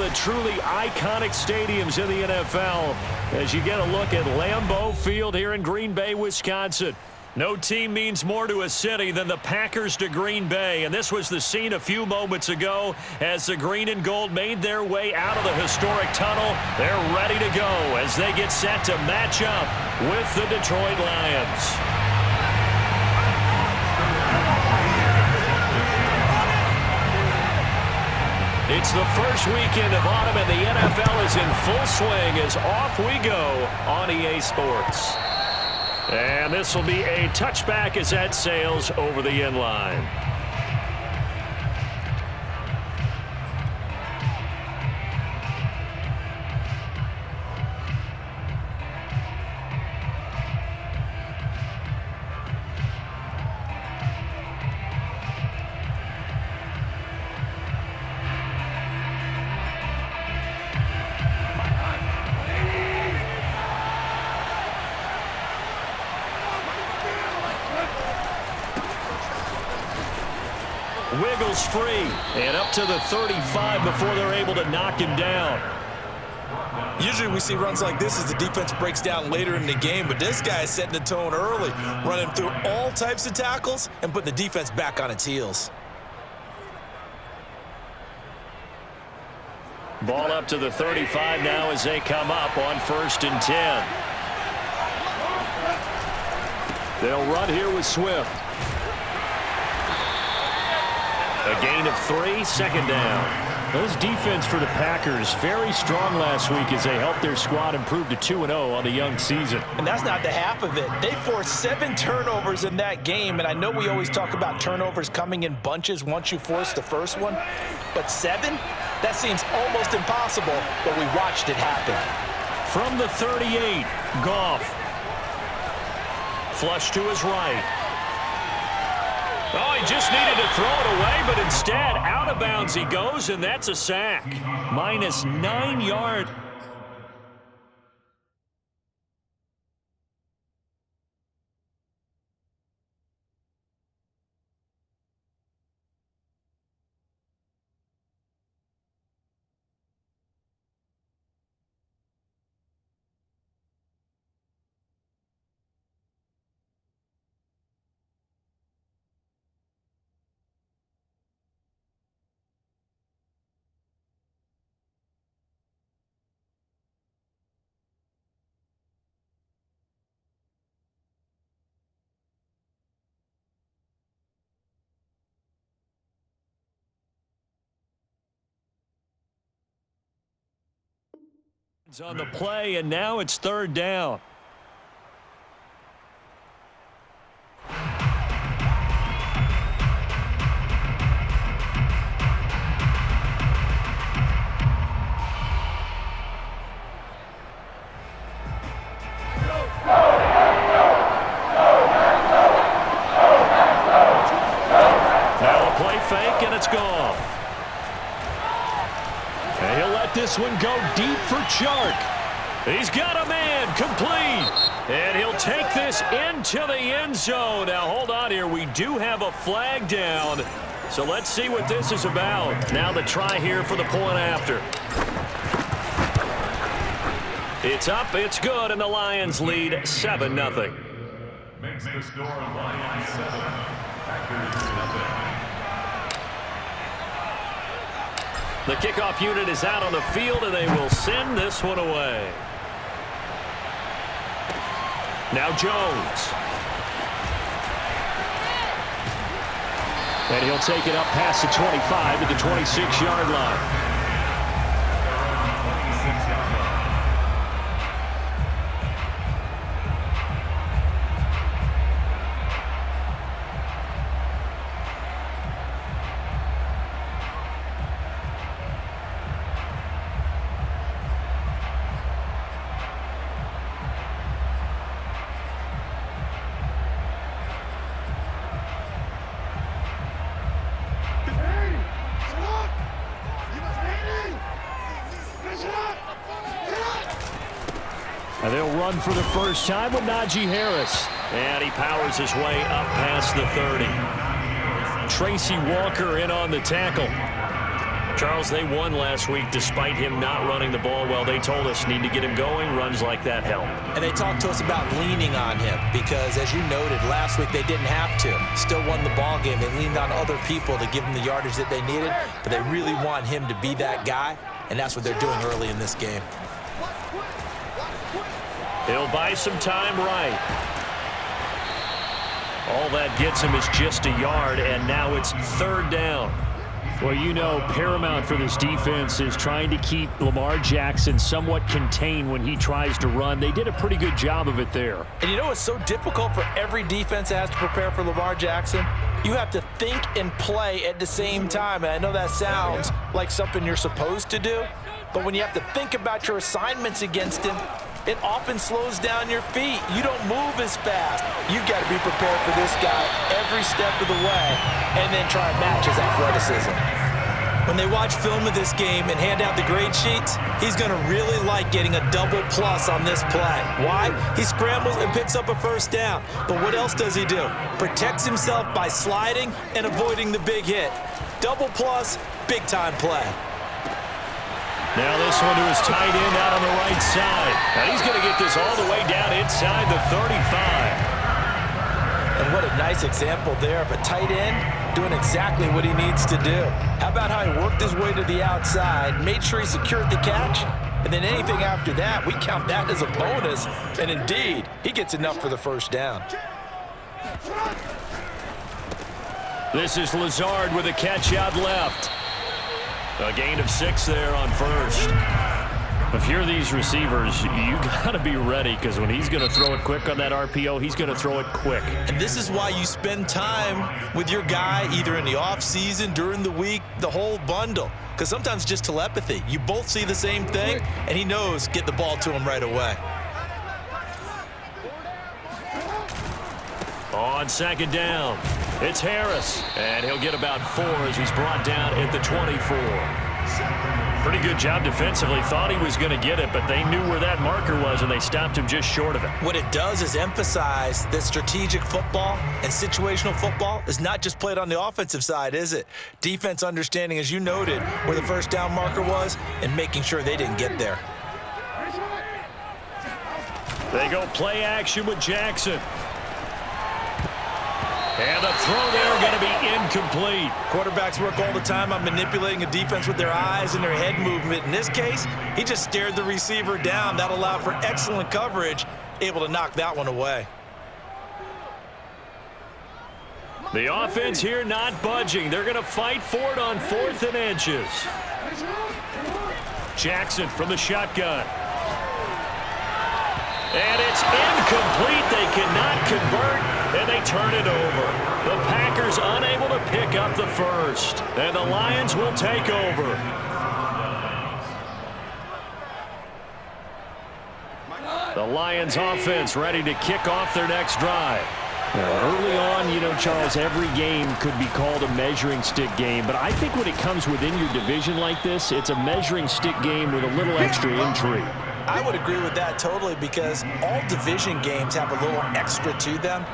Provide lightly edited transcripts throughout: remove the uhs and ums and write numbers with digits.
the truly iconic stadiums in the NFL as you get a look at Lambeau Field here in Green Bay, Wisconsin. No team means more to a city than the Packers to Green Bay, and this was the scene a few moments ago as the green and gold made their way out of the historic tunnel. They're ready to go as they get set to match up with the Detroit Lions. It's the first weekend of autumn, and the NFL is in full swing as off we go on EA Sports. And this will be a touchback as that sails over the end line. Wiggles free and up to the 35 before they're able to knock him down. Usually we see runs like this as the defense breaks down later in the game, but this guy is setting the tone early, running through all types of tackles and putting the defense back on its heels. Ball up to the 35 now as they come up on 1st and 10. They'll run here with Swift. A gain of 3, 2nd down. Those defense for the Packers very strong last week as they helped their squad improve to 2-0 on the young season. And that's not the half of it. They forced 7 turnovers in that game, and I know we always talk about turnovers coming in bunches once you force the first one, but 7? That seems almost impossible, but we watched it happen. From the 38, Goff. Flush to his right. Oh, he just needed to throw it away, but instead, out of bounds he goes, and that's a sack. Minus 9 yards. On the play, and now it's 3rd down. Now a play fake, and it's gone. And he'll let this one go deep for Chark. He's got a man, complete. And he'll take this into the end zone. Now, hold on here. We do have a flag down. So let's see what this is about. Now the try here for the point after. It's up, it's good, and the Lions lead 7-0. Makes the score Lions 7, Packers 0. The kickoff unit is out on the field, and they will send this one away. Now Jones. And he'll take it up past the 25 to the 26-yard line. And they'll run for the first time with Najee Harris. And he powers his way up past the 30. Tracy Walker in on the tackle. Charles, they won last week despite him not running the ball well. They told us need to get him going. Runs like that help. And they talked to us about leaning on him because, as you noted, last week they didn't have to. Still won the ball game. They leaned on other people to give them the yardage that they needed, but they really want him to be that guy, and that's what they're doing early in this game. He'll buy some time right. All that gets him is just a yard, and now it's 3rd down. Well, you know, paramount for this defense is trying to keep Lamar Jackson somewhat contained when he tries to run. They did a pretty good job of it there. And you know what's so difficult for every defense that has to prepare for Lamar Jackson? You have to think and play at the same time. And I know that sounds like something you're supposed to do, but when you have to think about your assignments against him, it often slows down your feet. You don't move as fast. You got to be prepared for this guy every step of the way and then try and match his athleticism. When they watch film of this game and hand out the grade sheets, he's going to really like getting a double plus on this play. Why? He scrambles and picks up a 1st down. But what else does he do? Protects himself by sliding and avoiding the big hit. Double plus, big-time play. Now this one to his tight end out on the right side. And he's going to get this all the way down inside the 35. And what a nice example there of a tight end doing exactly what he needs to do. How about how he worked his way to the outside, made sure he secured the catch, and then anything after that, we count that as a bonus. And indeed, he gets enough for the 1st down. This is Lazard with a catch out left. A gain of 6 there on 1st. If you're these receivers, you got to be ready because when he's going to throw it quick on that RPO, he's going to throw it quick. And this is why you spend time with your guy either in the offseason, during the week, the whole bundle. Because sometimes just telepathy. You both see the same thing, and he knows get the ball to him right away. On 2nd down, it's Harris, and he'll get about 4 as he's brought down at the 24. Pretty good job defensively. Thought he was going to get it, but they knew where that marker was, and they stopped him just short of it. What it does is emphasize that strategic football and situational football is not just played on the offensive side, is it? Defense understanding, as you noted, where the 1st down marker was and making sure they didn't get there. They go play action with Jackson. And the throw there going to be incomplete. Quarterbacks work all the time on manipulating a defense with their eyes and their head movement. In this case, he just stared the receiver down. That allowed for excellent coverage, able to knock that one away. The offense here not budging. They're going to fight for it on 4th and inches. Jackson from the shotgun. And it's incomplete. They cannot convert, and they turn it over. The Packers unable to pick up the 1st, and the Lions will take over. The Lions offense ready to kick off their next drive. Now, early on, you know, Charles, every game could be called a measuring stick game, but I think when it comes within your division like this, it's a measuring stick game with a little extra intrigue. I would agree with that totally because all division games have a little extra to them.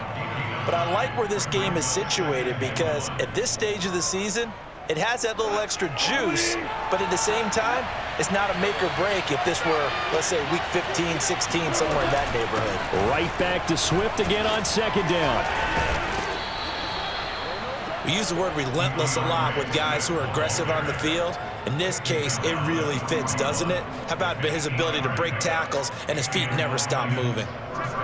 But I like where this game is situated because at this stage of the season, it has that little extra juice, but at the same time, it's not a make or break if this were, let's say, week 15, 16, somewhere in that neighborhood. Right back to Swift again on 2nd down. We use the word relentless a lot with guys who are aggressive on the field. In this case, it really fits, doesn't it? How about his ability to break tackles and his feet never stop moving?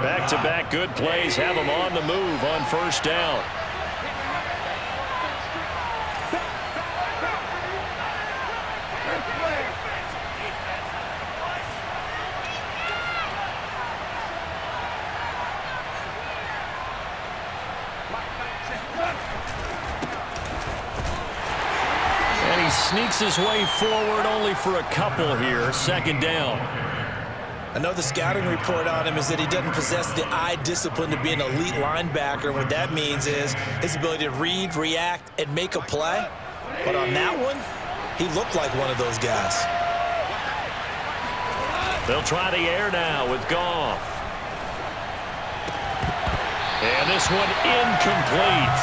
Back-to-back good plays have him on the move on 1st down. Sneaks his way forward only for a couple here. 2nd down. I know the scouting report on him is that he doesn't possess the eye discipline to be an elite linebacker. What that means is his ability to read, react, and make a play. But on that one, he looked like one of those guys. They'll try the air now with Goff. And this one incomplete.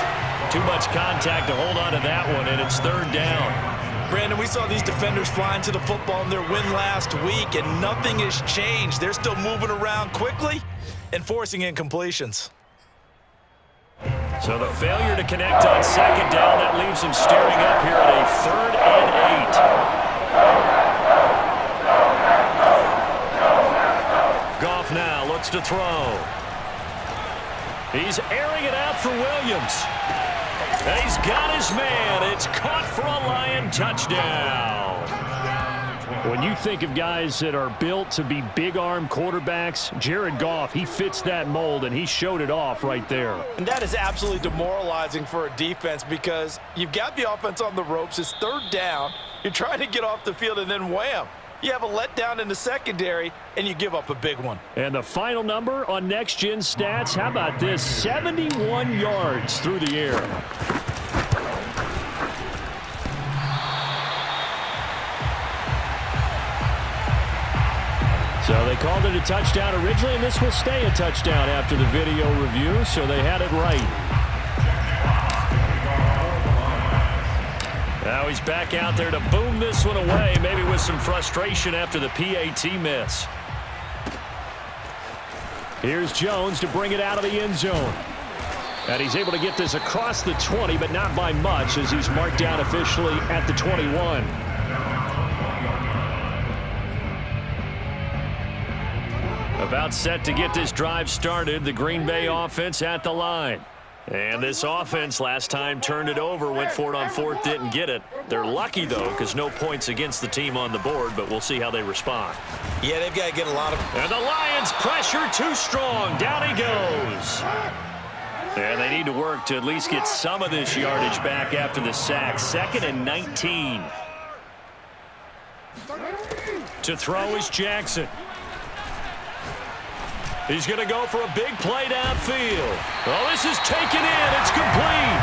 Too much contact to hold on to that one, and it's 3rd down. Brandon, we saw these defenders flying to the football in their win last week, and nothing has changed. They're still moving around quickly and forcing incompletions. So the failure to connect on second down, that leaves him staring up here at a 3rd and 8. Goff now looks to throw. He's airing it out for Williams. And he's got his man. It's caught for a Lion touchdown. When you think of guys that are built to be big-arm quarterbacks, Jared Goff, he fits that mold, and he showed it off right there. And that is absolutely demoralizing for a defense because you've got the offense on the ropes. It's 3rd down. You're trying to get off the field, and then wham. You have a letdown in the secondary, and you give up a big one. And the final number on Next Gen Stats, how about this? 71 yards through the air. So they called it a touchdown originally, and this will stay a touchdown after the video review, so they had it right. Now he's back out there to boom this one away, maybe with some frustration after the PAT miss. Here's Jones to bring it out of the end zone. And he's able to get this across the 20, but not by much, as he's marked down officially at the 21. About set to get this drive started, the Green Bay offense at the line. And this offense last time turned it over, went for it on 4th, didn't get it. They're lucky, though, because no points against the team on the board, but we'll see how they respond. Yeah, they've got to get a lot of... And the Lions pressure too strong. Down he goes. And they need to work to at least get some of this yardage back after the sack. 2nd and 19. To throw is Jackson. He's going to go for a big play downfield. Oh, this is taken in. It's complete.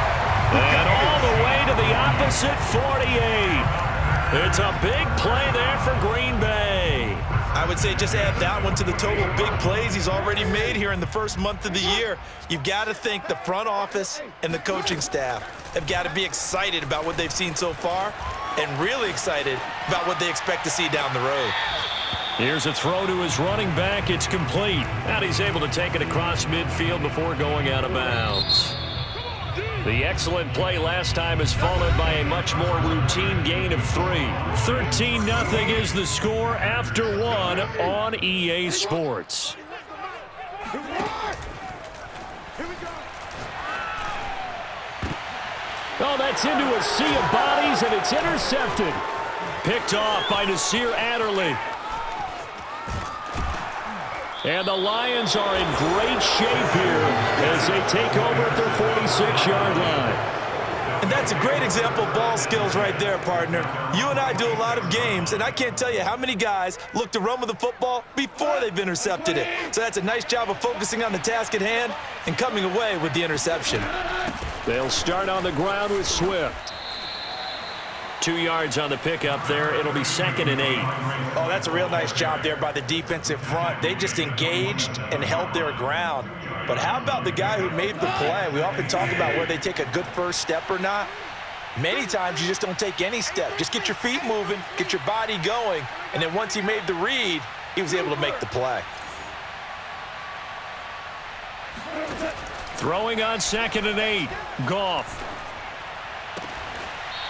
And all the way to the opposite 48. It's a big play there for Green Bay. I would say just add that one to the total big plays he's already made here in the first month of the year. You've got to think the front office and the coaching staff have got to be excited about what they've seen so far and really excited about what they expect to see down the road. Here's a throw to his running back. It's complete. And he's able to take it across midfield before going out of bounds. The excellent play last time is followed by a much more routine gain of 3. 13-0 is the score after 1 on EA Sports. Oh, that's into a sea of bodies, and it's intercepted. Picked off by Nasir Adderley. And the Lions are in great shape here as they take over at their 46-yard line. And that's a great example of ball skills right there, partner. You and I do a lot of games, and I can't tell you how many guys look to run with the football before they've intercepted it. So that's a nice job of focusing on the task at hand and coming away with the interception. They'll start on the ground with Swift. 2 yards on the pickup there. It'll be 2nd and 8. Oh, that's a real nice job there by the defensive front. They just engaged and held their ground. But how about the guy who made the play? We often talk about whether they take a good first step or not. Many times you just don't take any step. Just get your feet moving, get your body going, and then once he made the read, he was able to make the play. Throwing on 2nd and 8. Goff.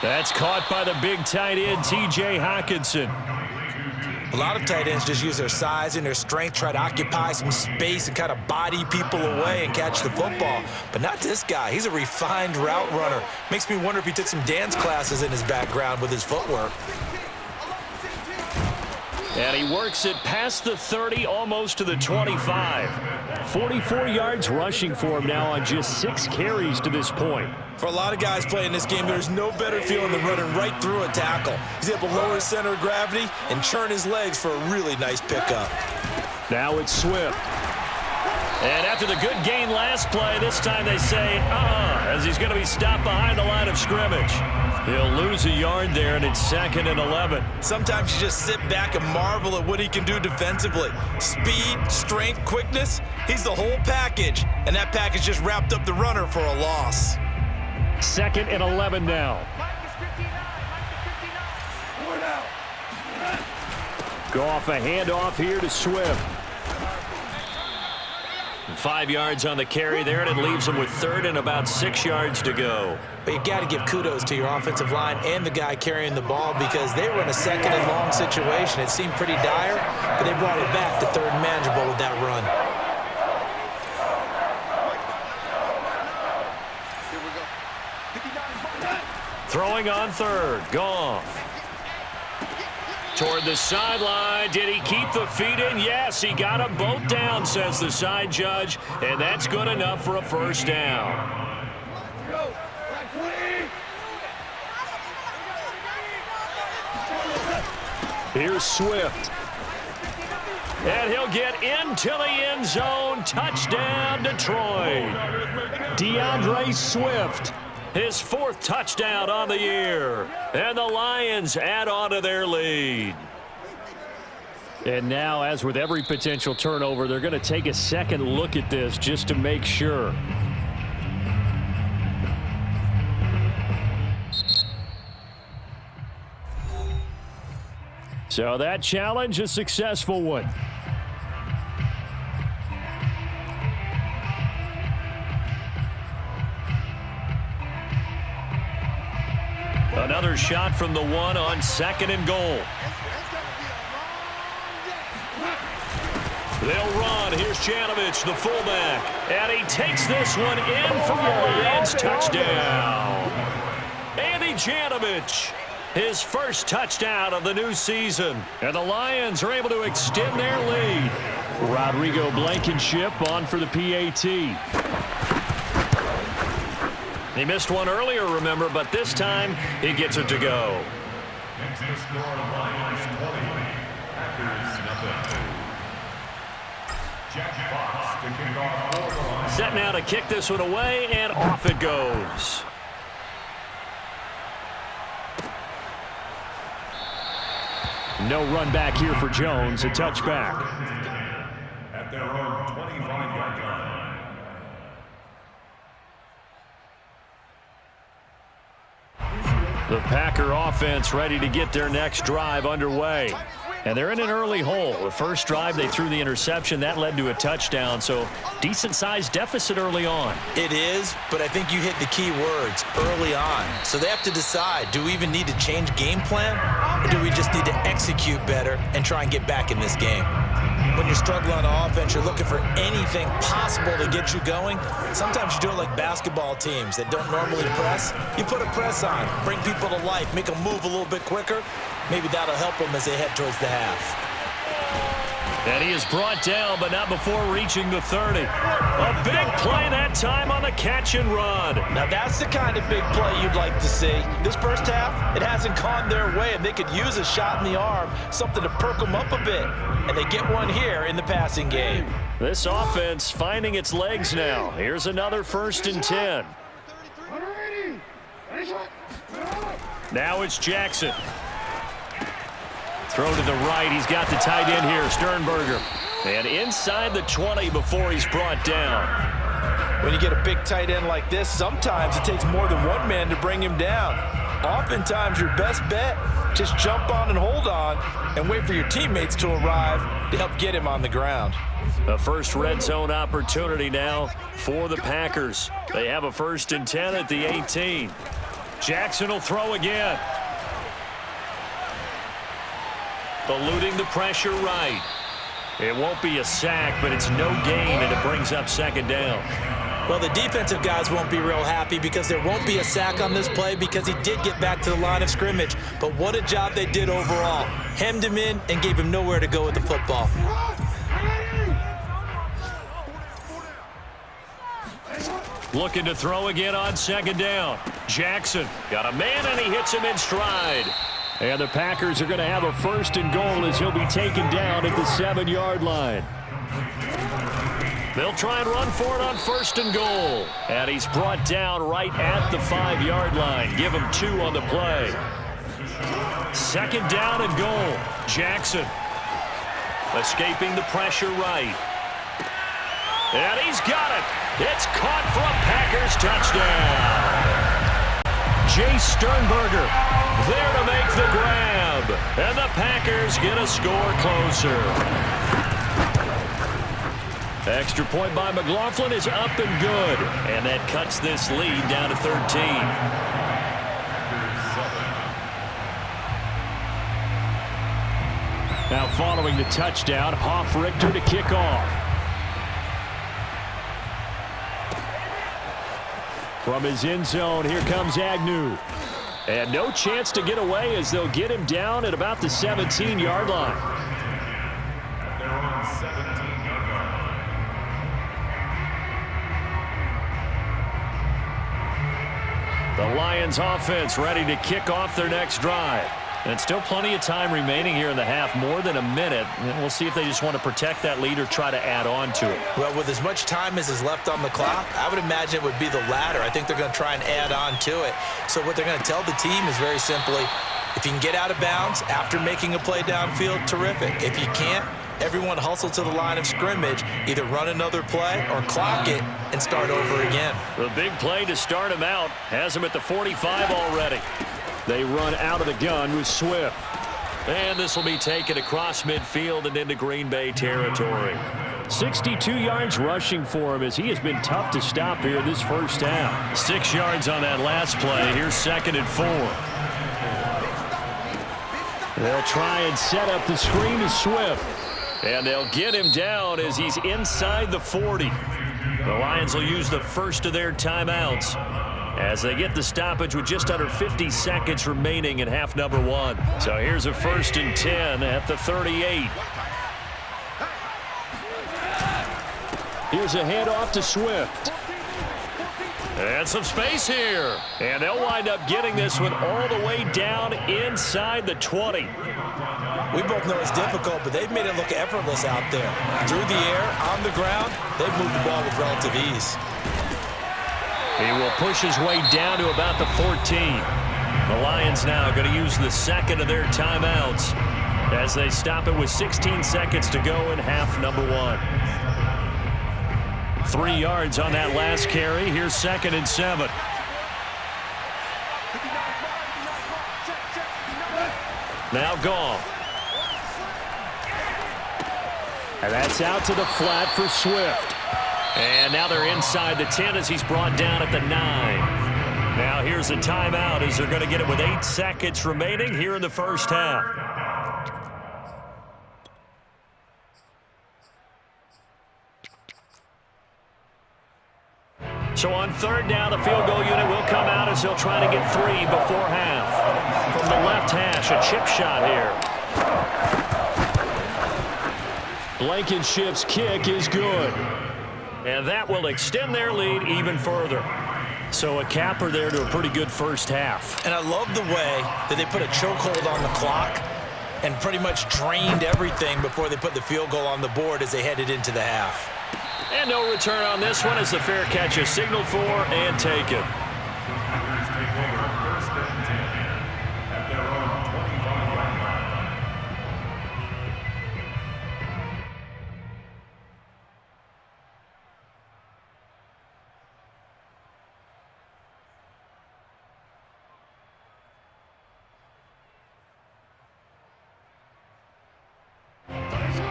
That's caught by the big tight end, T.J. Hockenson. A lot of tight ends just use their size and their strength, try to occupy some space and kind of body people away and catch the football. But not this guy. He's a refined route runner. Makes me wonder if he took some dance classes in his background with his footwork. And he works it past the 30, almost to the 25. 44 yards rushing for him now on just 6 carries to this point. For a lot of guys playing this game, there's no better feeling than running right through a tackle. He's able to lower his center of gravity and churn his legs for a really nice pickup. Now it's Swift. And after the good gain last play, this time they say, as he's going to be stopped behind the line of scrimmage. He'll lose a yard there, and it's 2nd and 11. Sometimes you just sit back and marvel at what he can do defensively. Speed, strength, quickness, he's the whole package. And that package just wrapped up the runner for a loss. 2nd and 11 now. Goff a handoff here to Swift. 5 yards on the carry there, and it leaves them with third and about 6 yards to go. But you got to give kudos to your offensive line and the guy carrying the ball because they were in a second and long situation. It seemed pretty dire, but they brought it back to third and manageable with that run. Throwing on third, Goff. Toward the sideline. Did he keep the feet in? Yes, he got them both down, says the side judge, and that's good enough for a first down. Here's Swift. And he'll get into the end zone. Touchdown, Detroit. DeAndre Swift. His 4th touchdown on the year. And the Lions add on to their lead. And now, as with every potential turnover, they're going to take a second look at this just to make sure. So that challenge, a successful one. Another shot from the 1 on 2nd and goal. They'll run. Here's Janovich, the fullback. And he takes this one in for the Lions. Touchdown. Andy Janovich, his first touchdown of the new season. And the Lions are able to extend their lead. Rodrigo Blankenship on for the PAT. He missed one earlier, remember, but this time he gets it to go. Makes the score Lions 20, Packers nothing. Jack Fox to kick off for the Lions. Set now to kick this one away, and off it goes. No run back here for Jones, a touchback. At their own 25-yard line. The Packer offense ready to get their next drive underway. And they're in an early hole. The first drive, they threw the interception. That led to a touchdown, so decent-sized deficit early on. It is, but I think you hit the key words, early on. So they have to decide, do we even need to change game plan, or do we just need to execute better and try and get back in this game? When you're struggling on offense, you're looking for anything possible to get you going. Sometimes you do it like basketball teams that don't normally press. You put a press on, bring people to life, make them move a little bit quicker. Maybe that'll help them as they head towards the half. And he is brought down, but not before reaching the 30. A big play that time on the catch and run. Now that's the kind of big play you'd like to see. This first half, it hasn't gone their way, and they could use a shot in the arm, something to perk them up a bit. And they get one here in the passing game. This offense finding its legs now. Here's another 1st and 10. Now it's Jackson. Throw to the right. He's got the tight end here, Sternberger. And inside the 20 before he's brought down. When you get a big tight end like this, sometimes it takes more than one man to bring him down. Oftentimes, your best bet, just jump on and hold on and wait for your teammates to arrive to help get him on the ground. A first red zone opportunity now for the Packers. They have a 1st and 10 at the 18. Jackson will throw again. Eluding the pressure right. It won't be a sack, but it's no gain, and it brings up 2nd down. Well, the defensive guys won't be real happy because there won't be a sack on this play because he did get back to the line of scrimmage. But what a job they did overall. Hemmed him in and gave him nowhere to go with the football. Looking to throw again on 2nd down. Jackson got a man, and he hits him in stride. And the Packers are going to have a 1st and goal as he'll be taken down at the 7-yard line. They'll try and run for it on 1st and goal. And he's brought down right at the 5-yard line. Give him 2 on the play. 2nd down and goal. Jackson escaping the pressure right. And he's got it. It's caught for a Packers touchdown. Jay Sternberger there to make the grab. Webb. And the Packers get a score closer. Extra point by McLaughlin is up and good. And that cuts this lead down to 13. Now following the touchdown, Hoff-Richter to kick off. From his end zone, here comes Agnew. And no chance to get away as they'll get him down at about the 17-yard line. They're on 17-yard line. The Lions offense ready to kick off their next drive. And still plenty of time remaining here in the half, more than a minute. And we'll see if they just want to protect that lead or try to add on to it. Well, with as much time as is left on the clock, I would imagine it would be the latter. I think they're going to try and add on to it. So what they're going to tell the team is very simply, if you can get out of bounds after making a play downfield, terrific. If you can't, everyone hustle to the line of scrimmage, either run another play or clock it and start over again. The big play to start him out has him at the 45 already. They run out of the gun with Swift. And this will be taken across midfield and into Green Bay territory. 62 yards rushing for him as he has been tough to stop here this first half. 6 yards on that last play. Here's 2nd and 4. They'll try and set up the screen to Swift. And they'll get him down as he's inside the 40. The Lions will use the first of their timeouts as they get the stoppage with just under 50 seconds remaining in half number 1. So here's a 1st and 10 at the 38. Here's a handoff to Swift. And some space here. And they'll wind up getting this one all the way down inside the 20. We both know it's difficult, but they've made it look effortless out there. Through the air, on the ground, they've moved the ball with relative ease. He will push his way down to about the 14. The Lions now going to use the second of their timeouts as they stop it with 16 seconds to go in half number 1. 3 yards on that last carry. Here's 2nd and 7. Now gone. And that's out to the flat for Swift. And now they're inside the 10 as he's brought down at the 9. Now here's a timeout as they're going to get it with 8 seconds remaining here in the first half. So on 3rd down, the field goal unit will come out as they'll try to get 3 before half. From the left hash, a chip shot here. Blankenship's kick is good. And that will extend their lead even further. So a capper there to a pretty good first half. And I love the way that they put a chokehold on the clock and pretty much drained everything before they put the field goal on the board as they headed into the half. And no return on this one as the fair catch is signaled for and taken. Packers take over 1st and 10 at their own 25-yard line.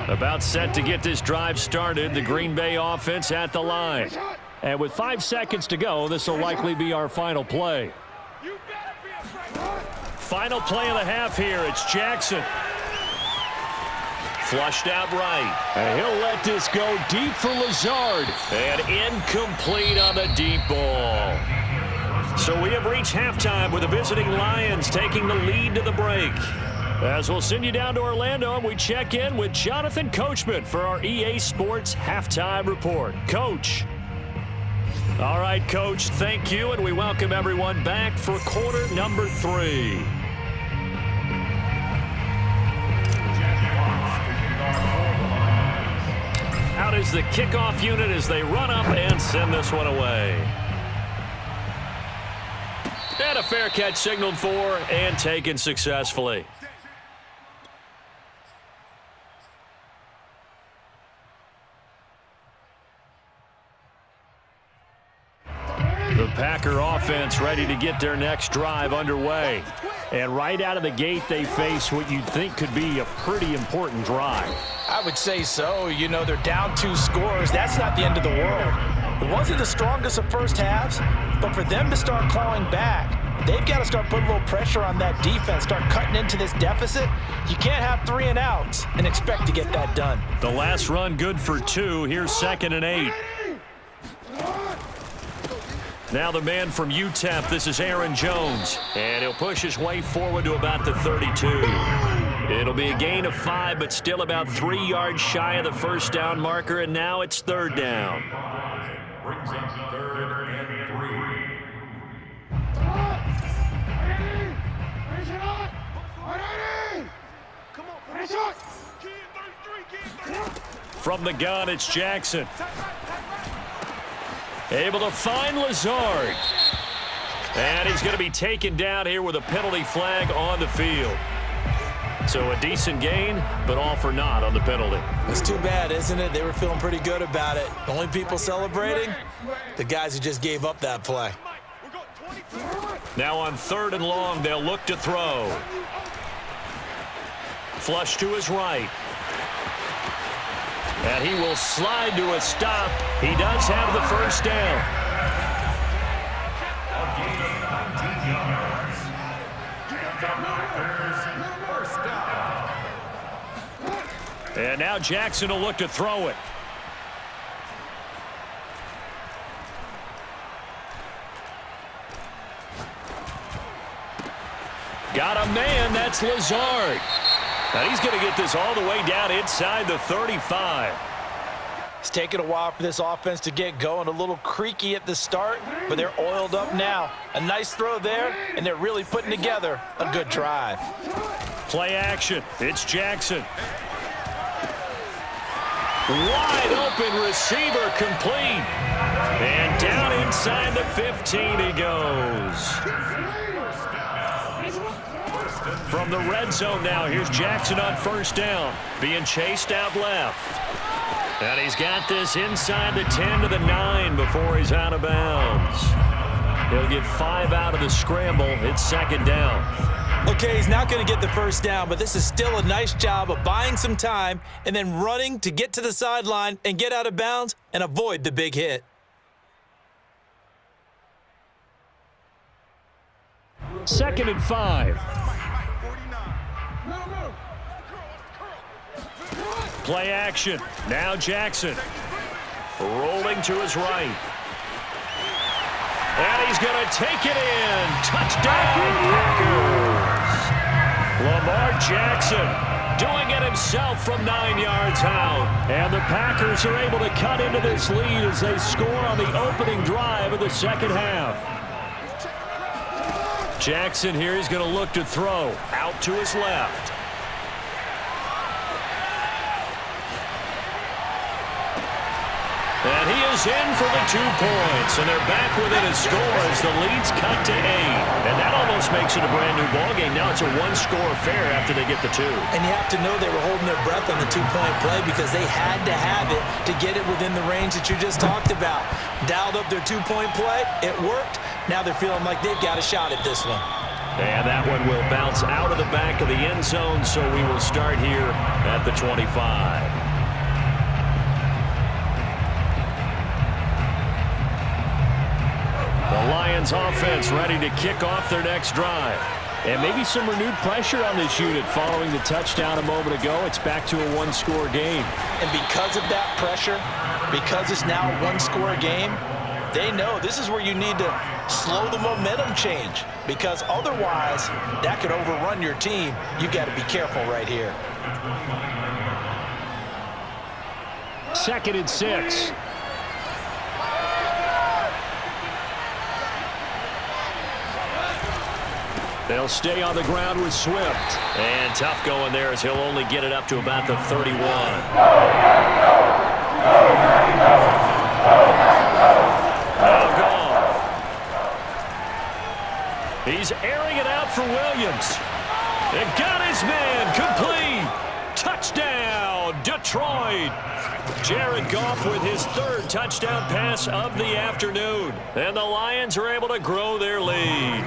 About set to get this drive started, the Green Bay offense at the line. And with 5 seconds to go, this will likely be our final play. Final play of the half here. It's Jackson. Flushed out right. And he'll let this go deep for Lazard. And incomplete on the deep ball. So we have reached halftime with the visiting Lions taking the lead to the break. As we'll send you down to Orlando, and we check in with Jonathan Coachman for our EA Sports Halftime Report. Coach. All right, Coach, thank you, and we welcome everyone back for quarter number 3. Out is the kickoff unit as they run up and send this one away. And a fair catch signaled for and taken successfully. The Packer offense ready to get their next drive underway. And right out of the gate, they face what you'd think could be a pretty important drive. I would say so. You know, they're down 2 scores. That's not the end of the world. It wasn't the strongest of first halves, but for them to start clawing back, they've got to start putting a little pressure on that defense, start cutting into this deficit. You can't have 3 and outs and expect to get that done. The last run good for 2. Here's 2nd and 8. Now the man from UTEP, this is Aaron Jones. And he'll push his way forward to about the 32. It'll be a gain of 5, but still about 3 yards shy of the first down marker, and now it's 3rd down. Brings up 3rd and 3. From the gun, it's Jackson. Able to find Lazard. And he's going to be taken down here with a penalty flag on the field. So a decent gain, but all for naught on the penalty. It's too bad, isn't it? They were feeling pretty good about it. The only people celebrating, the guys who just gave up that play. Now on 3rd and long, they'll look to throw. Flush to his right. And he will slide to a stop. He does have the first down. A gain of 19 yards. And the Packers first down. And now Jackson will look to throw it. Got a man, that's Lazard. Now he's going to get this all the way down inside the 35. It's taken a while for this offense to get going. A little creaky at the start, but they're oiled up now. A nice throw there, and they're really putting together a good drive. Play action. It's Jackson. Wide open receiver complete. And down inside the 15 he goes. From the red zone now, here's Jackson on first down. Being chased out left. And he's got this inside the 10 to the 9 before he's out of bounds. He'll get 5 out of the scramble. It's 2nd down. Okay, he's not going to get the first down, but this is still a nice job of buying some time and then running to get to the sideline and get out of bounds and avoid the big hit. 2nd and 5. Play action. Now Jackson. Rolling to his right. And he's going to take it in. Touchdown, Packers. Lamar Jackson doing it himself from 9 yards out. And the Packers are able to cut into this lead as they score on the opening drive of the second half. Jackson here is going to look to throw. Out to his left. And he is in for the 2 points, and they're back within a score as the lead's cut to 8. And that almost makes it a brand-new ballgame. Now it's a 1-score affair after they get the 2. And you have to know they were holding their breath on the 2-point play because they had to have it to get it within the range that you just talked about. Dialed up their 2-point play. It worked. Now they're feeling like they've got a shot at this one. And that one will bounce out of the back of the end zone, so we will start here at the 25. The Lions offense ready to kick off their next drive. And maybe some renewed pressure on this unit following the touchdown a moment ago. It's back to a 1-score game. And because of that pressure, because it's now a 1-score game, they know this is where you need to slow the momentum change, because otherwise that could overrun your team. You got to be careful right here. 2nd and 6. They'll stay on the ground with Swift. And tough going there as he'll only get it up to about the 31. Now Goff. He's airing it out for Williams. And got his man complete. Touchdown, touchdown, Detroit. Jared Goff with his third touchdown pass of the afternoon. And the Lions are able to grow their lead.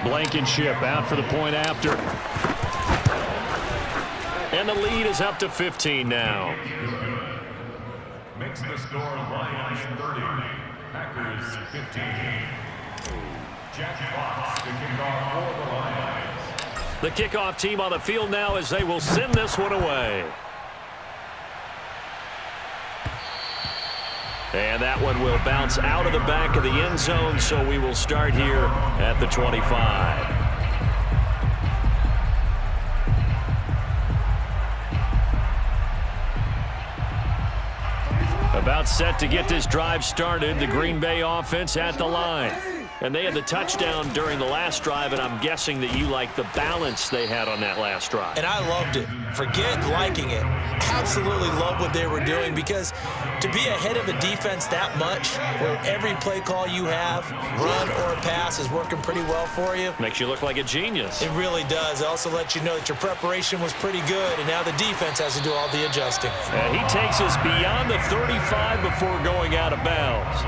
Blankenship out for the point after. And the lead is up to 15 now. Makes the score Lions 30, Packers 15. Jack Fox to kick off for the Lions. The kickoff team on the field now as they will send this one away. And that one will bounce out of the back of the end zone, so we will start here at the 25. About set to get this drive started, the Green Bay offense at the line. And they had the touchdown during the last drive, and I'm guessing that you like the balance they had on that last drive. And I loved it. Forget liking it. Absolutely love what they were doing, because to be ahead of a defense that much, where every play call you have, run or pass, is working pretty well for you. Makes you look like a genius. It really does. It also lets you know that your preparation was pretty good, and now the defense has to do all the adjusting. And he takes us beyond the 35 before going out of bounds.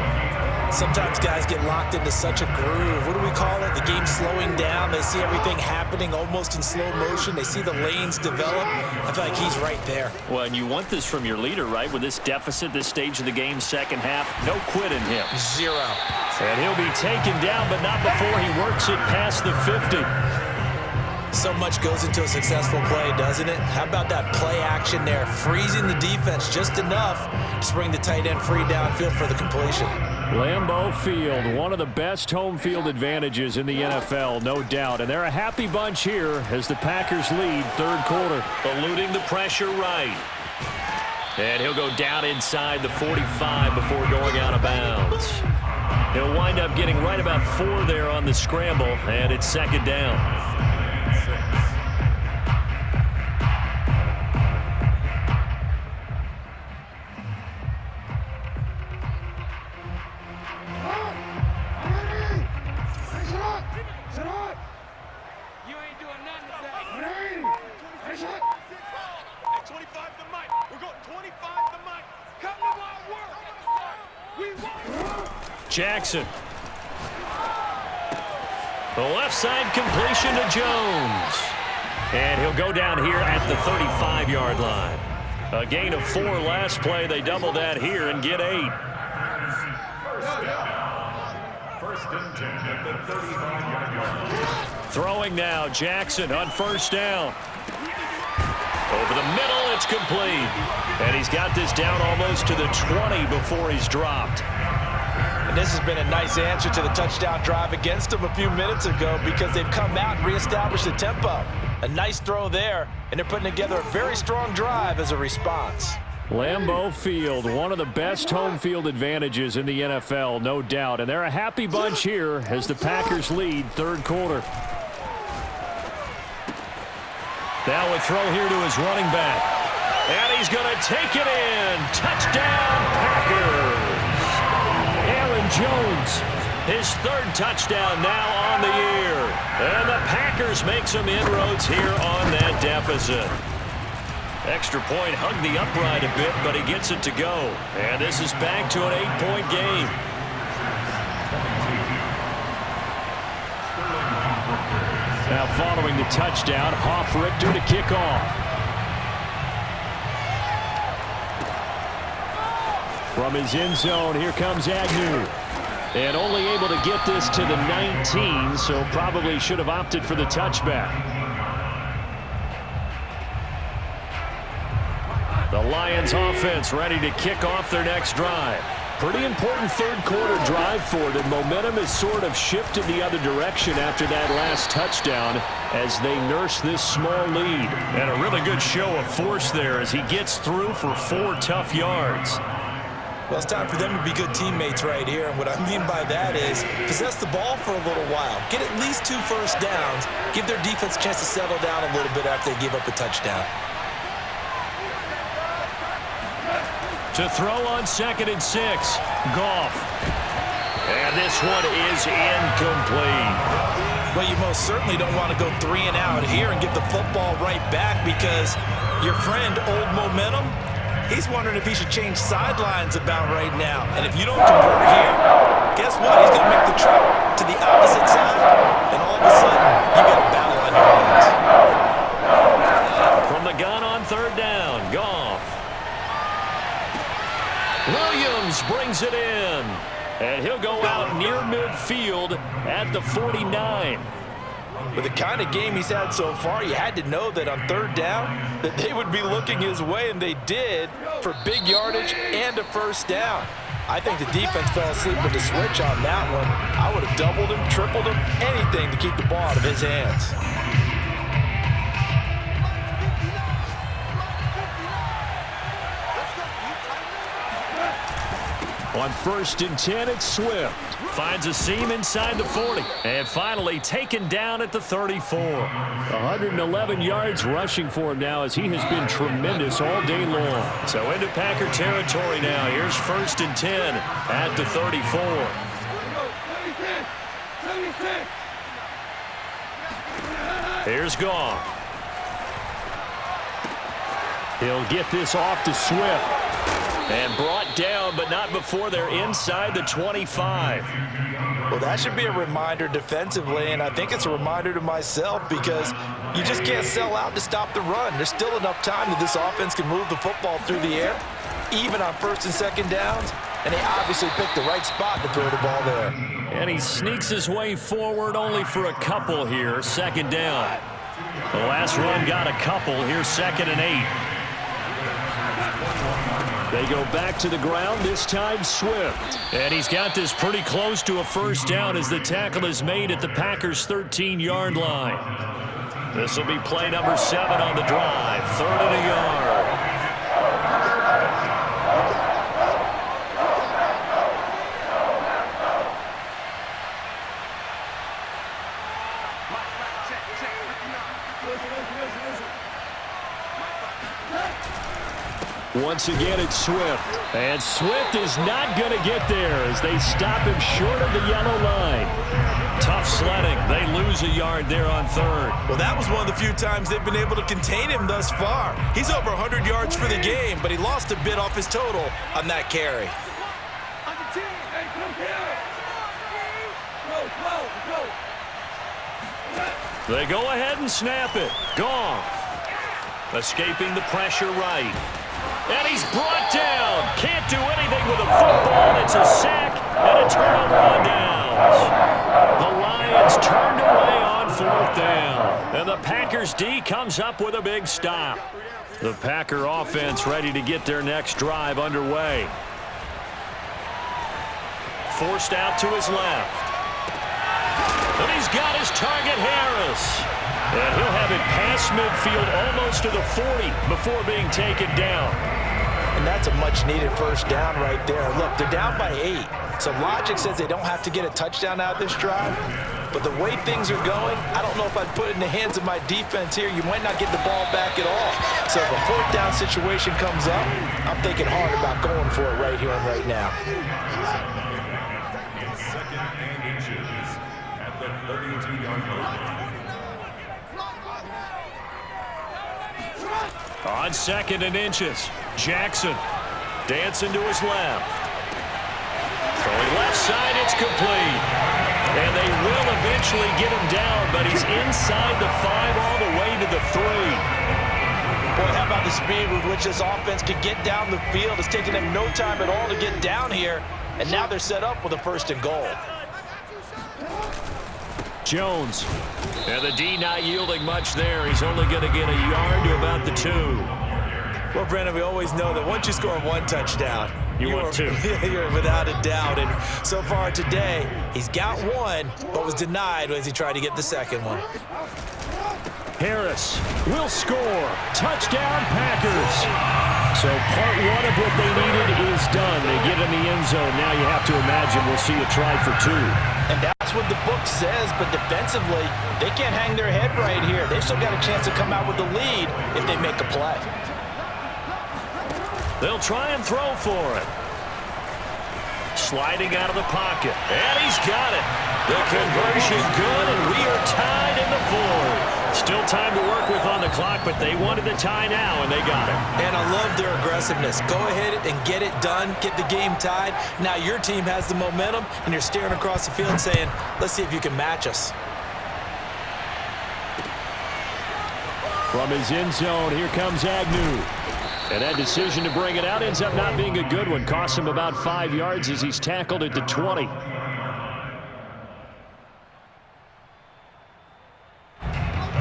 Sometimes guys get locked into such a groove. What do we call it? The game's slowing down. They see everything happening almost in slow motion. They see the lanes develop. I feel like he's right there. Well, and you want this from your leader, right? With this deficit, this stage of the game, second half, no quit in him. Zero. And he'll be taken down, but not before he works it past the 50. So much goes into a successful play, doesn't it? How about that play action there? Freezing the defense just enough to bring the tight end free downfield for the completion. Lambeau Field, one of the best home field advantages in the NFL, no doubt. And they're a happy bunch here as the Packers lead third quarter. Eluding the pressure right. And he'll go down inside the 45 before going out of bounds. He'll wind up getting right about 4 there on the scramble, and it's second down. Jackson. The left side completion to Jones. And he'll go down here at the 35-yard line. A gain of 4 last play. They double that here and get 8. First and 10 at the 35-yard line. Throwing now, Jackson on first down. Over the middle, it's complete. And he's got this down almost to the 20 before he's dropped. And this has been a nice answer to the touchdown drive against them a few minutes ago, because they've come out and reestablished the tempo. A nice throw there, and they're putting together a very strong drive as a response. Lambeau Field, one of the best home field advantages in the NFL, no doubt. And they're a happy bunch here as the Packers lead third quarter. Now a throw here to his running back. And he's going to take it in. Touchdown, Packers. Aaron Jones, his third touchdown now on the year. And the Packers make some inroads here on that deficit. Extra point hugged the upright a bit, but he gets it to go. And this is back to an 8-point game. Now following the touchdown, Hoff-Richter to kick off. From his end zone, here comes Agnew. And only able to get this to the 19, so probably should have opted for the touchback. The Lions offense ready to kick off their next drive. Pretty important third quarter drive for them. Momentum has sort of shifted the other direction after that last touchdown as they nurse this small lead. And a really good show of force there as he gets through for 4 tough yards. Well, it's time for them to be good teammates right here. And what I mean by that is possess the ball for a little while. Get at least 2 first downs. Give their defense a chance to settle down a little bit after they give up a touchdown. To throw on 2nd and 6, Goff. And this one is incomplete. Well, you most certainly don't want to go 3 and out here and give the football right back, because your friend, Old Momentum, he's wondering if he should change sidelines about right now. And if you don't convert here, guess what? He's going to make the trip to the opposite side, and all of a sudden, you got a battle on your hands. From the gun on 3rd down, Goff. Williams brings it in. And he'll go out near midfield at the 49. With the kind of game he's had so far, you had to know that on 3rd down that they would be looking his way, and they did, for big yardage and a 1st down. I think the defense fell asleep with the switch on that one. I would have doubled him, tripled him, anything to keep the ball out of his hands. On 1st and 10, it's Swift. Finds a seam inside the 40. And finally taken down at the 34. 111 yards rushing for him now, as he has been tremendous all day long. So into Packer territory now. Here's 1st and 10 at the 34. Here's Goff. He'll get this off to Swift. And brought down, but not before they're inside the 25. Well, that should be a reminder defensively, and I think it's a reminder to myself, because you just can't sell out to stop the run. There's still enough time that this offense can move the football through the air, even on 1st and 2nd downs, and they obviously picked the right spot to throw the ball there. And he sneaks his way forward only for a couple here, 2nd down. The last run got a couple. Here's 2nd and 8. They go back to the ground, this time Swift. And he's got this pretty close to a 1st down as the tackle is made at the Packers' 13-yard line. This will be play number 7 on the drive, 3rd and a yard. Once again, it's Swift. And Swift is not going to get there as they stop him short of the yellow line. Tough sledding. They lose a yard there on 3rd. Well, that was one of the few times they've been able to contain him thus far. He's over 100 yards for the game, but he lost a bit off his total on that carry. They go ahead and snap it. Goff. Escaping the pressure right. And he's brought down. Can't do anything with a football. It's a sack and a turnover on downs. The Lions turned away on 4th down. And the Packers D comes up with a big stop. The Packer offense ready to get their next drive underway. Forced out to his left. And he's got his target, Harris. And he'll have it past midfield almost to the 40 before being taken down. And that's a much-needed 1st down right there. Look, they're down by 8. So logic says they don't have to get a touchdown out of this drive. But the way things are going, I don't know if I'd put it in the hands of my defense here. You might not get the ball back at all. So if a 4th down situation comes up, I'm thinking hard about going for it right here and right now. In 2nd and inches at the 32-yard line. On 2nd and inches, Jackson dancing to his left. Throwing left side, it's complete. And they will eventually get him down, but he's inside the 5 all the way to the 3. Boy, how about the speed with which this offense can get down the field? It's taken them no time at all to get down here, and now they're set up with a 1st and goal. Jones. And the D not yielding much there. He's only going to get a yard to about the 2. Well, Brandon, we always know that once you score 1 touchdown, you want 2. You're without a doubt. And so far today, he's got 1, but was denied as he tried to get the 2nd one. Harris will score. Touchdown, Packers. So part 1 of what they needed is done. They get in the end zone. Now you have to imagine we'll see a try for 2. And that's what the book says, but defensively, they can't hang their head right here. They've still got a chance to come out with the lead if they make a play. They'll try and throw for it. Sliding out of the pocket. And he's got it. The conversion good, and we are tied in the fourth. Still time to work with on the clock, but they wanted the tie now, and they got it. And I love their aggressiveness. Go ahead and get it done, get the game tied. Now your team has the momentum, and you're staring across the field saying, let's see if you can match us. From his end zone, here comes Agnew. And that decision to bring it out ends up not being a good one. Costs him about 5 yards as he's tackled at the 20.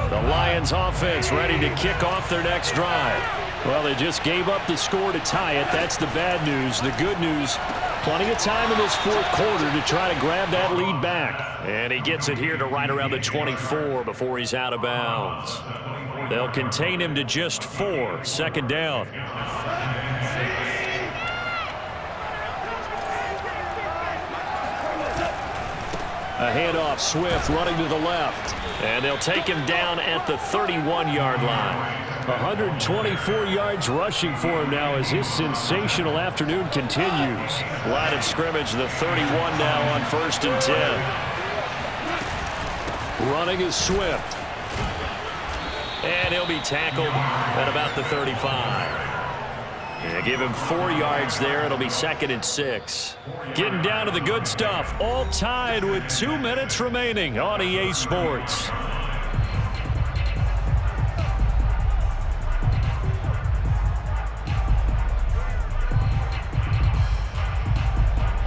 The Lions offense ready to kick off their next drive. Well, they just gave up the score to tie it. That's the bad news. The good news, plenty of time in this fourth quarter to try to grab that lead back. And he gets it here to right around the 24 before he's out of bounds. They'll contain him to just 4. Second down. A handoff, Swift running to the left. And they'll take him down at the 31-yard line. 124 yards rushing for him now as his sensational afternoon continues. Line of scrimmage, the 31 now on 1st and 10. Running is Swift. And he'll be tackled at about the 35. Yeah, give him 4 yards there. It'll be 2nd and 6. Getting down to the good stuff. All tied with 2 minutes remaining on EA Sports.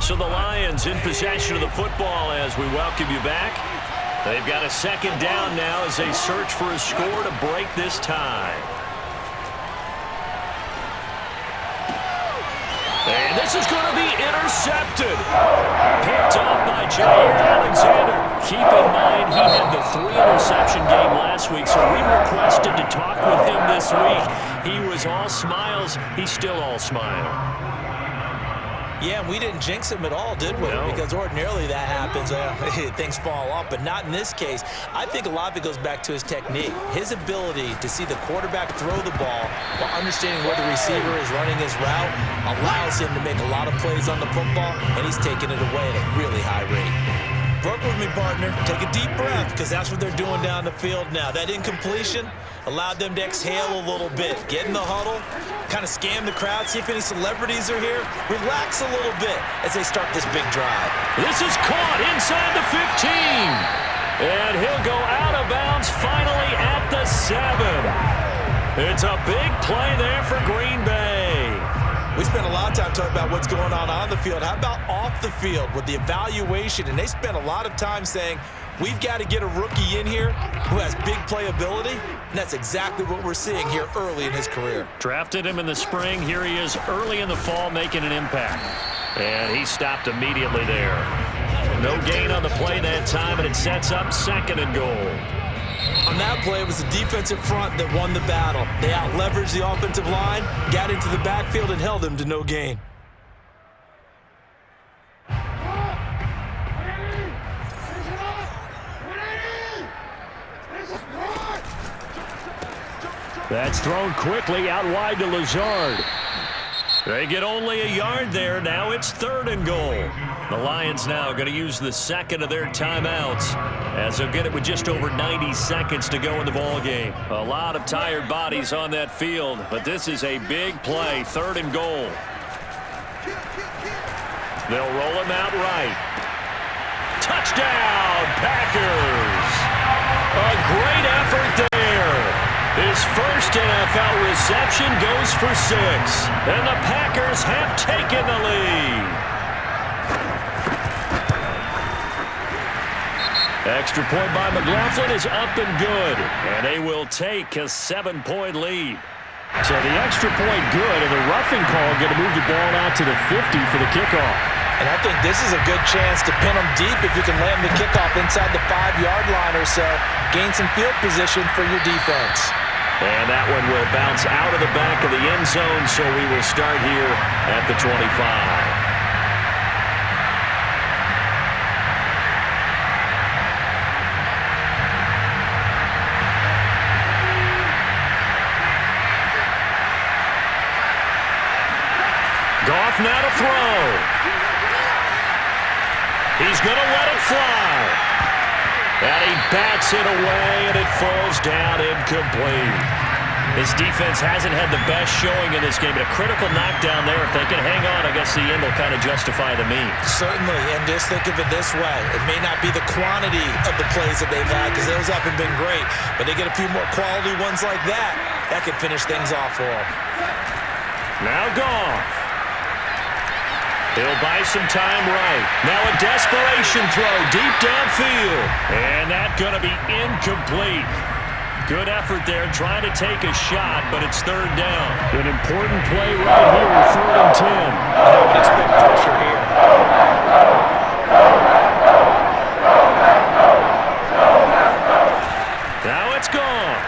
So the Lions in possession of the football as we welcome you back. They've got a 2nd down now as they search for a score to break this tie. And this is going to be intercepted. Picked off by Jair Alexander. Keep in mind he had the 3-interception game last week, so we requested to talk with him this week. He was all smiles. He's still all smile. Yeah, we didn't jinx him at all, did we? No. Because ordinarily that happens. Things fall off, but not in this case. I think a lot of it goes back to his technique. His ability to see the quarterback throw the ball while understanding where the receiver is running his route allows him to make a lot of plays on the football, and he's taking it away at a really high rate. Work with me, partner. Take a deep breath, because that's what they're doing down the field now. That incompletion allowed them to exhale a little bit. Get in the huddle, kind of scan the crowd, see if any celebrities are here. Relax a little bit as they start this big drive. This is caught inside the 15. And he'll go out of bounds finally at the 7. It's a big play there for Green Bay. We spent a lot of time talking about what's going on the field. How about off the field with the evaluation? And they spent a lot of time saying, we've got to get a rookie in here who has big playability, and that's exactly what we're seeing here early in his career. Drafted him in the spring. Here he is early in the fall making an impact. And he stopped immediately there. No gain on the play that time, and it sets up 2nd and goal. On that play, it was the defensive front that won the battle. They out-leveraged the offensive line, got into the backfield, and held them to no gain. That's thrown quickly out wide to Lazard. They get only a yard there. Now it's 3rd and goal. The Lions now going to use the 2nd of their timeouts as they'll get it with just over 90 seconds to go in the ball game. A lot of tired bodies on that field, but this is a big play. 3rd and goal. They'll roll him out right. Touchdown, Packers! A great effort there. His first NFL reception goes for 6. And the Packers have taken the lead. Extra point by McLaughlin is up and good. And they will take a 7-point lead. So the extra point good, and the roughing call going to move the ball out to the 50 for the kickoff. And I think this is a good chance to pin them deep if you can land the kickoff inside the 5-yard line or so. Gain some field position for your defense. And that one will bounce out of the back of the end zone, so we will start here at the 25. Goff now to throw. He's going to let it fly. And he bats it away, and it falls down incomplete. His defense hasn't had the best showing in this game, but a critical knockdown there. If they can hang on, I guess the end will kind of justify the means. Certainly, and just think of it this way. It may not be the quantity of the plays that they've had, because those haven't been great, but they get a few more quality ones like that. That could finish things off for them. Now Goff. He'll buy some time right. Now a desperation throw deep downfield. And that's going to be incomplete. Good effort there trying to take a shot, but it's third down. An important play right here, 3rd and 10. I would expect pressure here. Now it's Goff.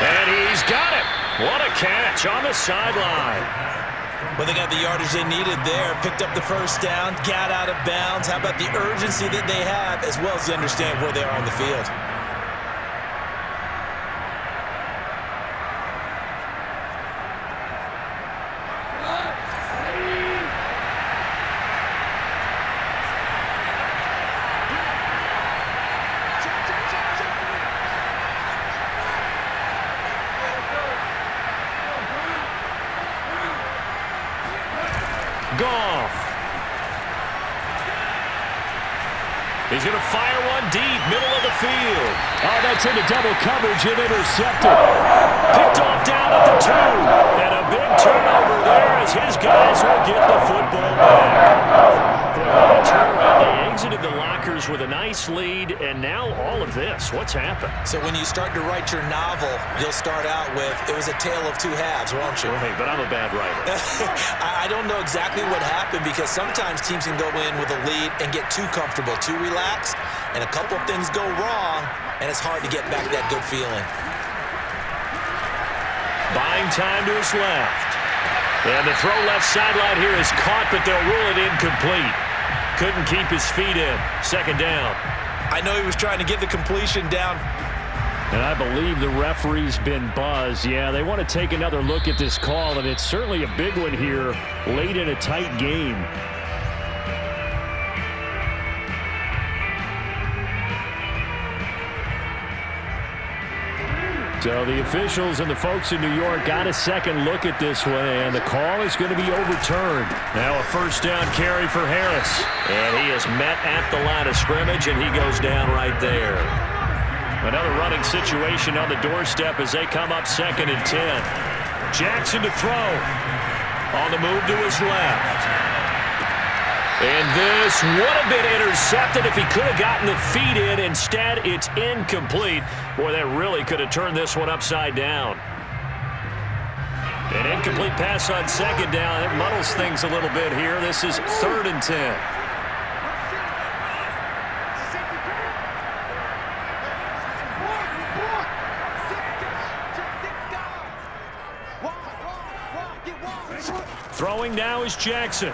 And he's got it. What a catch on the sideline. Well, they got the yardage they needed there, picked up the first down, got out of bounds. How about the urgency that they have, as well as they understand where they are on the field? Goff. He's going to fire one deep, middle of the field. Oh, that's into double coverage and intercepted. Picked off down at the 2. And a big turnover there as his guys will get the football back. They exited the lockers with a nice lead, and now all of this. What's happened? So when you start to write your novel, you'll start out with, it was a tale of two halves, won't you? Hey, but I'm a bad writer. I don't know exactly what happened, because sometimes teams can go in with a lead and get too comfortable, too relaxed, and a couple of things go wrong, and it's hard to get back that good feeling. Buying time to his left. And the throw left sideline here is caught, but they'll rule it incomplete. Couldn't keep his feet in. 2nd down. I know he was trying to get the completion down. And I believe the referee's been buzzed. Yeah, they want to take another look at this call, and it's certainly a big one here late in a tight game. So the officials and the folks in New York got a second look at this one, and the call is going to be overturned. Now a 1st down carry for Harris. And he is met at the line of scrimmage, and he goes down right there. Another running situation on the doorstep as they come up 2nd and 10. Jackson to throw. On the move to his left. And this would have been intercepted if he could have gotten the feet in. Instead, it's incomplete. Boy, that really could have turned this one upside down. An incomplete pass on 2nd down. It muddles things a little bit here. This is 3rd and 10. Throwing now is Jackson.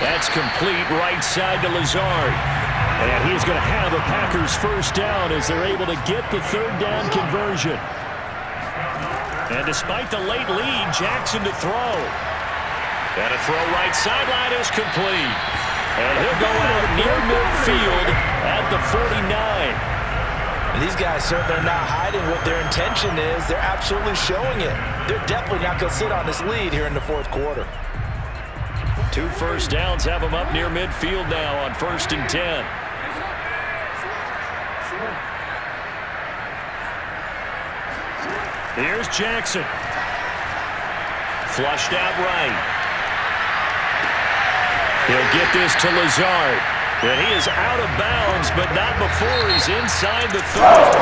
That's complete right side to Lazard. And he's going to have a Packers 1st down as they're able to get the 3rd down conversion. And despite the late lead, Jackson to throw. And a throw right sideline is complete. And he'll go out near midfield at the 49. And these guys certainly are not hiding what their intention is. They're absolutely showing it. They're definitely not going to sit on this lead here in the 4th quarter. 2 first downs have them up near midfield now on 1st and 10. Here's Jackson. Flushed out right. He'll get this to Lazard. And he is out of bounds, but not before he's inside the 30.